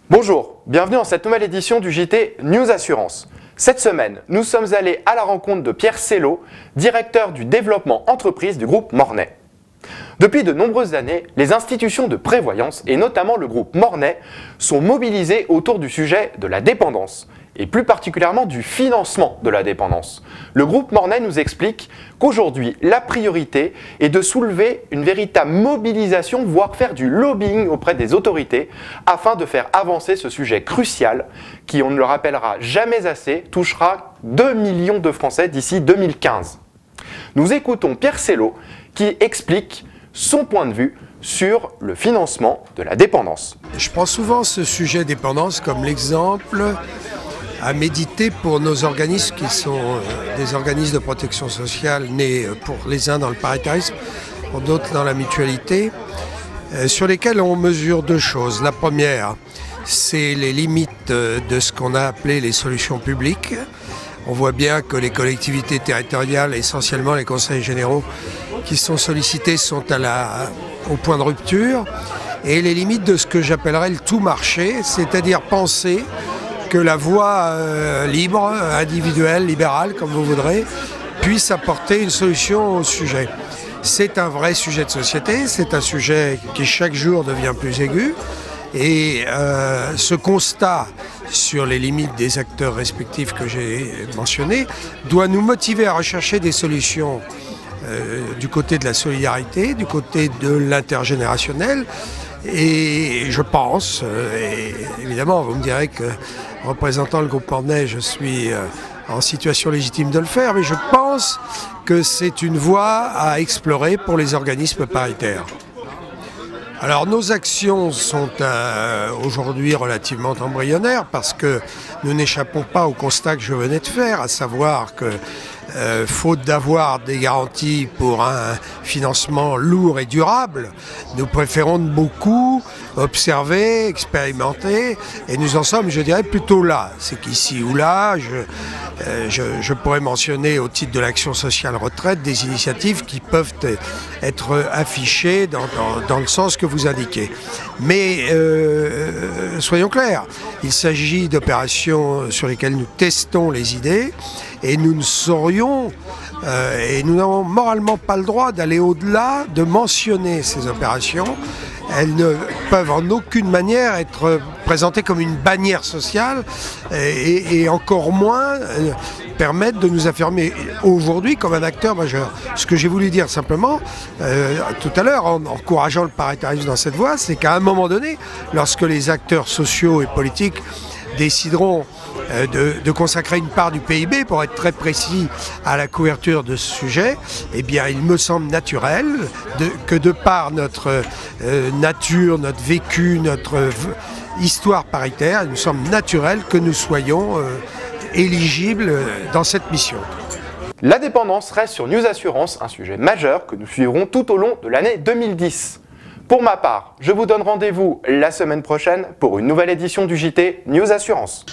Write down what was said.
Bonjour, bienvenue dans cette nouvelle édition du JT News Assurance. Cette semaine, nous sommes allés à la rencontre de Pierre Sello, directeur du développement entreprise du groupe Mornay. Depuis de nombreuses années, les institutions de prévoyance, et notamment le groupe Mornay, sont mobilisées autour du sujet de la dépendance, et plus particulièrement du financement de la dépendance. Le groupe Mornay nous explique qu'aujourd'hui, la priorité est de soulever une véritable mobilisation, voire faire du lobbying auprès des autorités, afin de faire avancer ce sujet crucial, qui, on ne le rappellera jamais assez, touchera 2 millions de Français d'ici 2015. Nous écoutons Pierre Sello, qui explique son point de vue sur le financement de la dépendance. Je prends souvent ce sujet dépendance comme l'exemple à méditer pour nos organismes qui sont des organismes de protection sociale nés pour les uns dans le paritarisme, pour d'autres dans la mutualité, sur lesquels on mesure deux choses. La première, c'est les limites de ce qu'on a appelé les solutions publiques. On voit bien que les collectivités territoriales, essentiellement les conseils généraux qui sont sollicités, sont au point de rupture. Et les limites de ce que j'appellerais le tout marché, c'est-à-dire penser que la voie libre, individuelle, libérale, comme vous voudrez, puisse apporter une solution au sujet. C'est un vrai sujet de société, c'est un sujet qui chaque jour devient plus aigu. Et ce constat sur les limites des acteurs respectifs que j'ai mentionnés doit nous motiver à rechercher des solutions du côté de la solidarité, du côté de l'intergénérationnel. Et je pense, et évidemment vous me direz que représentant le groupe Mornay, je suis en situation légitime de le faire, mais je pense que c'est une voie à explorer pour les organismes paritaires. Alors nos actions sont aujourd'hui relativement embryonnaires parce que nous n'échappons pas au constat que je venais de faire, à savoir que faute d'avoir des garanties pour un financement lourd et durable, nous préférons de beaucoup observer, expérimenter, et nous en sommes, je dirais, plutôt là. C'est qu'ici ou là, je pourrais mentionner au titre de l'action sociale retraite des initiatives qui peuvent être affichées dans le sens que vous indiquez. Mais soyons clairs, il s'agit d'opérations sur lesquelles nous testons les idées et nous ne saurions et nous n'avons moralement pas le droit d'aller au-delà de mentionner ces opérations. Elles ne peuvent en aucune manière être présentées comme une bannière sociale et encore moins permettre de nous affirmer aujourd'hui comme un acteur majeur. Ce que j'ai voulu dire simplement tout à l'heure en encourageant le paritarisme dans cette voie, c'est qu'à un moment donné, lorsque les acteurs sociaux et politiques décideront de consacrer une part du PIB, pour être très précis, à la couverture de ce sujet, eh bien, il me semble naturel que de par notre nature, notre vécu, notre histoire paritaire, il me semble naturel que nous soyons éligibles dans cette mission. La dépendance reste sur News Assurance un sujet majeur que nous suivrons tout au long de l'année 2010. Pour ma part, je vous donne rendez-vous la semaine prochaine pour une nouvelle édition du JT News Assurance.